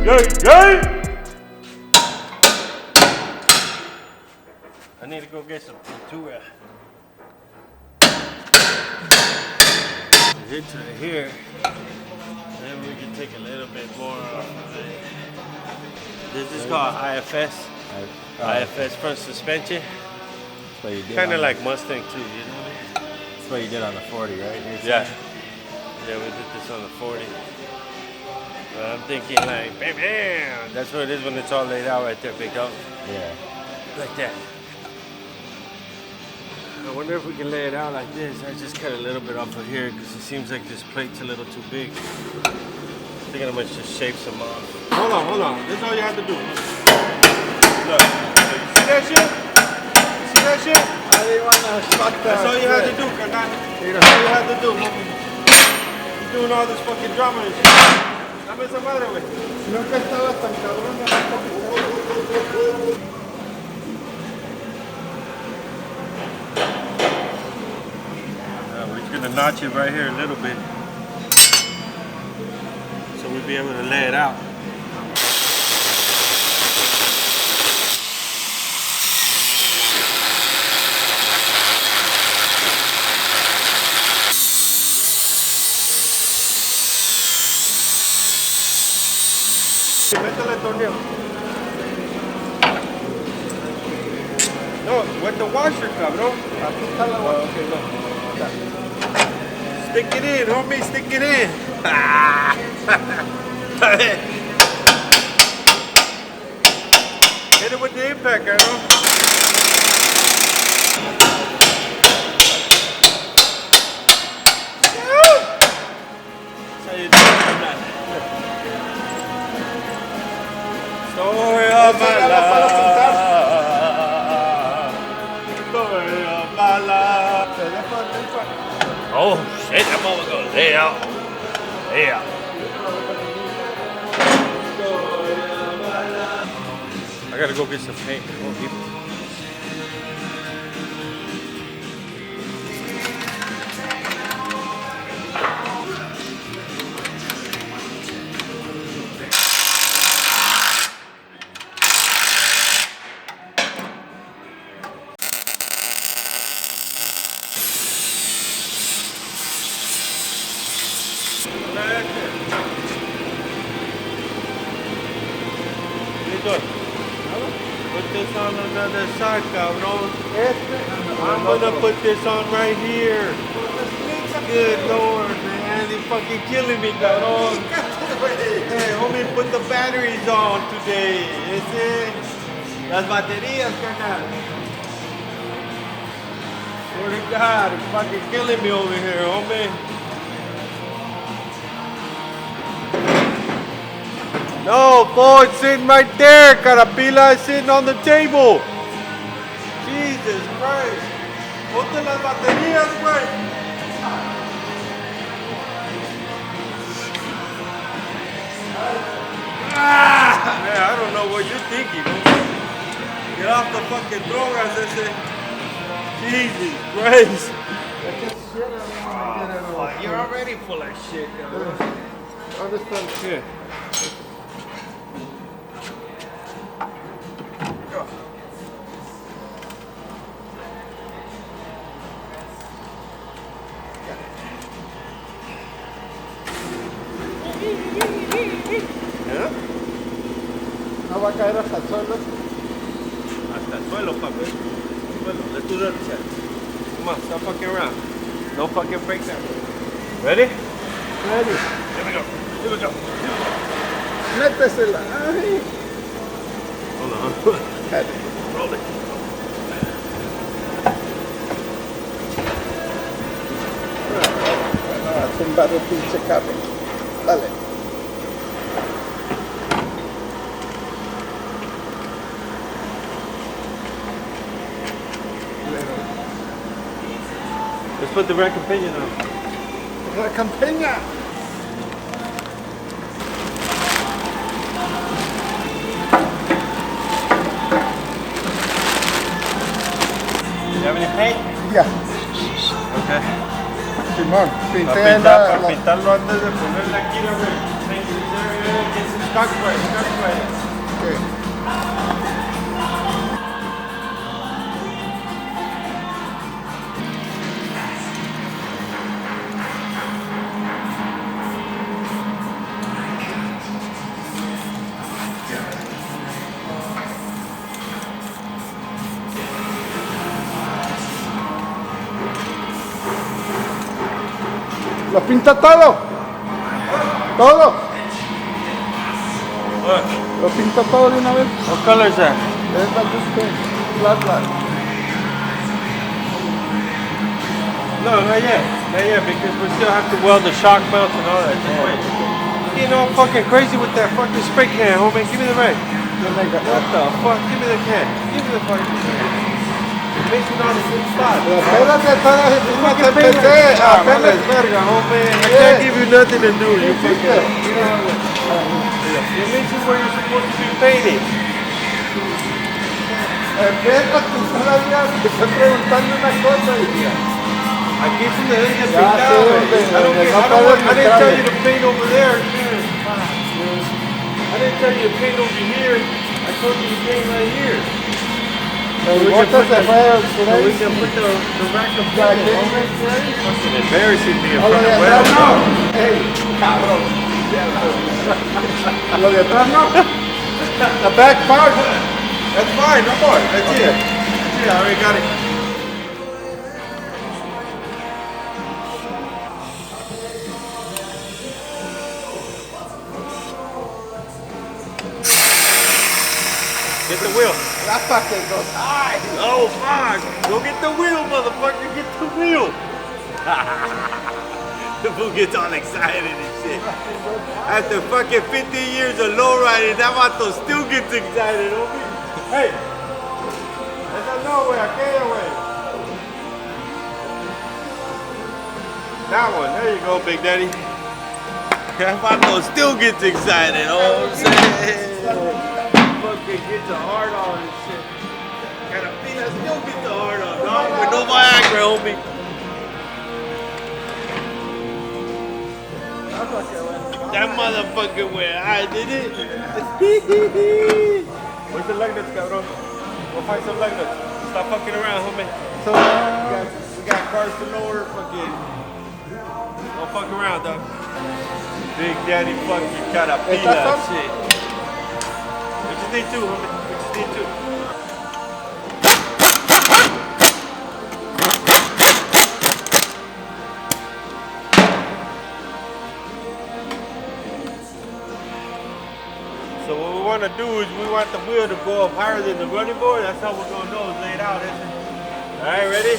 Yay, yay! I need to go get some pintura. It's right here. Then we can take a little bit more off of it. This is called IFS. IFS front suspension. Kind of like Mustang too, you know? That's what you did on the 40, right? Yeah. Yeah, we did this on the 40. But I'm thinking like, bam, bam. That's what it is when it's all laid out right there, big dog. Yeah. Like that. I wonder if we can lay it out like this. I just cut a little bit off of here because it seems like this plate's a little too big. I think I'm gonna just shape some off. Hold on. This is all you have to do. Look, see that shit? See that shit? I didn't want to fuck that. That's all you have to do, carnal. That's all you have to do, homie. You're doing all this fucking drama and shit. Dame esa madre, güey. Nunca estabas tan cabrón. We're just gonna notch it right here a little bit, so we'll be able to lay it out. Métele el tornillo. No, with the washer, cabrón. Aquí está la bola. Okay, no. Stick it in, homie, stick it in. Hit it with the impact, cabrón. That's how you do it. Story of my life. Story of my life. Oh shit, that mother gonna lay out. Lay out. I gotta go get some paint. Put this on another side, cabrón. I'm gonna put this on right here. Good Lord, man, you're fucking killing me, cabrón. Hey, homie, put the batteries on today. Las baterías, carnal. Swear to God, you're fucking killing me over here, homie. No, boy, it's sitting right there. Carapila is sitting on the table. Jesus Christ. Ponte las baterías, güey. Man, I don't know what you're thinking. Get off the fucking drogas, ese. Jesus Christ. Oh, you're already full of shit, cabrón. Understand shit. No va a caer hasta el suelo. Hasta el suelo, papi. Suelo. Let's do the other side. Come on, stop fucking around. No fucking breakdown. Ready? Ready. Here we go. Here we go. Métesela. Ay. Hold on. Roll it. A tumbar el pinche carro. Dale. Let's put the rack and pinion on. La campeña. You have any paint? Ya. Okay. Simón, Para pinté pintar, la... para pintarlo antes de ponerle aquí, a ver. Shock spray. Okay. ¿Lo pinta todo? ¿Todo? What? ¿Lo pinta todo de una vez? What color is that? Es la just black. No, not yet, because we still have to weld the shock mount and all that. Just wait. You know, I'm fucking crazy with that fucking spray can, homie. Give me the rag. What the fuck? Give me the can. Give me the fucking can. It makes it on the same spot. Espérate, Apenas verga, homie. I can't give you nothing to do. You fucking. It makes it where you're supposed to be painting. Espérate, todavía te estoy preguntando una cosa. Aquí es donde deben Ya, pintar, sí, güey. I didn't tell you to paint over there. I didn't tell you to paint over here. I told you to paint right here. El we bote can put se the- fue So we can put the rack of paint. Fucking embarrassing me in Lo front de of atrás no. Will. Ey, cabrón. Lo de atrás no. The back part. That's fine, no more. That's it. That's it, I already got it. Get the wheel. That's para que goes. Ay. Oh, fuck. Go get the wheel, motherfucker. Get the wheel. The fool gets all excited and shit. After fucking 50 years of lowriding, that vato still gets excited, homie. Hey. Esa no, güey. Aquella, güey. That one. There you go, Big Daddy. That vato still gets excited. Oh, I'm saying. Fucking gets a hard on and shit. Carapina still gets a hard on, dog. With no Viagra, homie. That motherfucker went, I did it. Where's the lug nuts, cabrón? Go find some lug nuts. Stop fucking around, homie. So, We got cars to lower, fucking. Don't fuck around, dog. Big Daddy fucking Carapina shit. We just need two, homie. We just need two. So what we want to do is we want the wheel to go up higher than the running board. That's how we're going to know it's laid out, isn't it? All right, ready?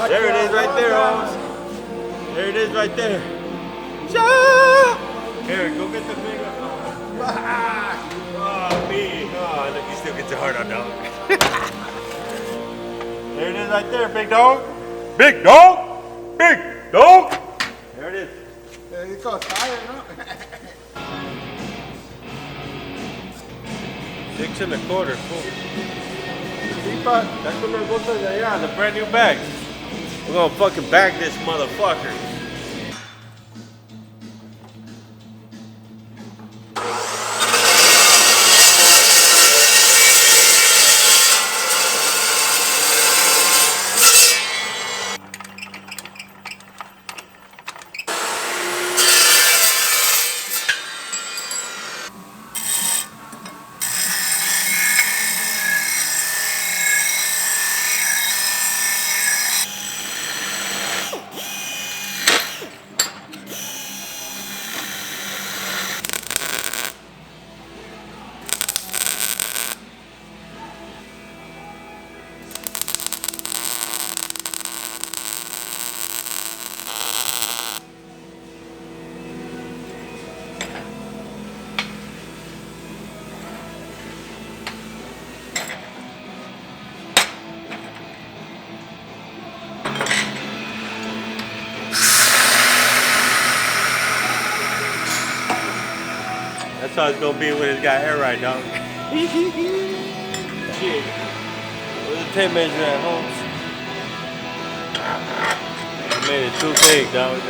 There it is right there, Holmes. There it is right there. Here, go get the big one. Oh, me. Oh, look, you still get your heart on, dog. There it is right there, big dog. Big dog. Big dog. There it is. it goes higher, ¿no? 6 1/4. Cool. Deeper. That's what we're going to do. Yeah, the brand new bags. We're going to fucking bag this motherfucker. That's how it's gonna be when it's got air right, dog. Shit. Where's the tape measure at, Holmes? I made it too big, dog.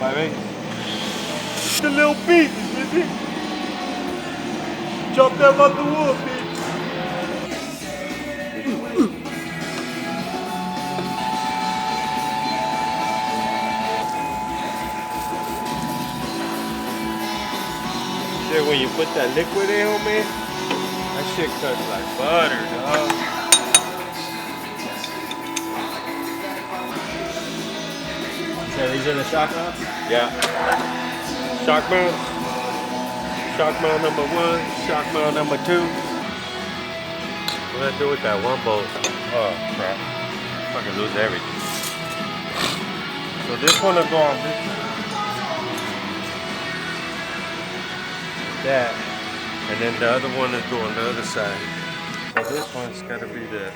5/8. The little pieces, you see? Chop them out the wood, bitch. Shit, when you put that liquid in, homie, that shit cuts like butter, dog. So these are the shock mounts? Yeah. Shock mount. Shock mount number 1. Shock mount number 2. What did I do with that one bolt? Oh, crap. Fucking lose everything. So this one will go on this side. That. And then the other one will go on the other side. So this one's got to be the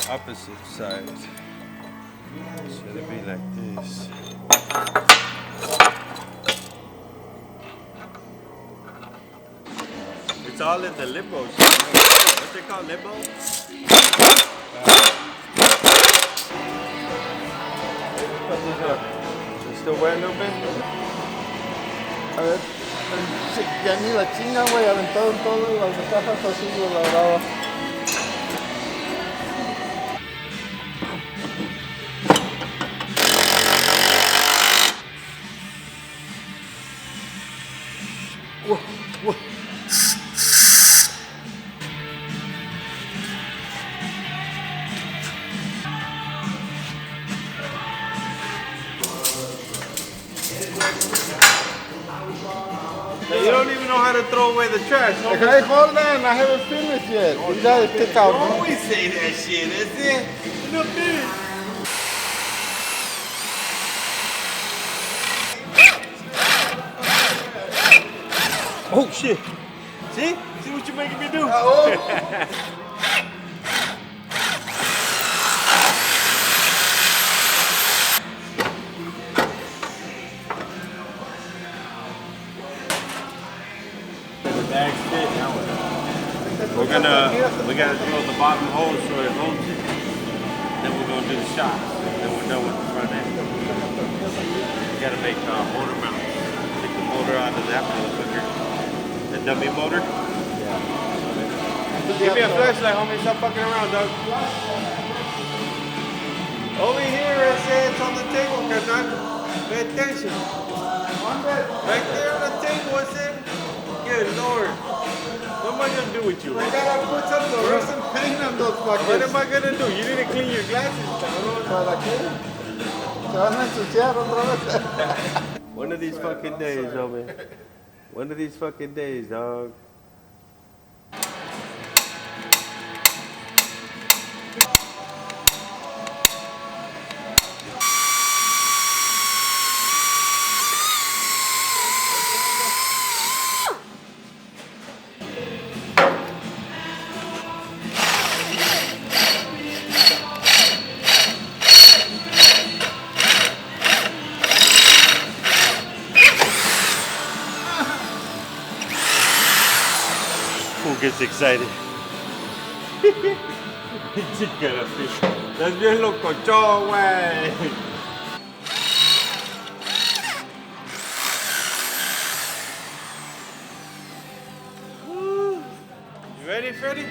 opposite side. So it'll be like this. It's all in the limbo. What's it called, limbo? It's still wet a little bit? A ver, ya ni la chinga, güey, aventado en todas las cajas así, güey, la brava. You don't even know how to throw away the trash. No? Hey, hold on, I haven't finished yet. You gotta pick out. You always say that shit, that's it. Look at this. Oh shit. See? See what you're making me do? Bags fit. We gotta drill the bottom hole so it holds it. Then we're gonna do the shots. Then we're done with the front end. We gotta make motor mounts. Take the motor out of that motherfucker. The dummy motor. Yeah. Give me a flashlight, homie. Stop fucking around, dog. Over here, it says it's on the table, carnal. Pay attention. Right there on the table, it says. Good Lord. What am I going to do with you? I gotta put some fluorescent paint on those fuckers. What am I going to do? You need to clean your glasses, cabrón. ¿Para qué? Se van a ensuciar otra vez. One of these fucking days, homie. One of these fucking days, dog. Who gets excited? Chica, estás bien locochón, güey. You ready, Freddy?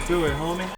do it, homie.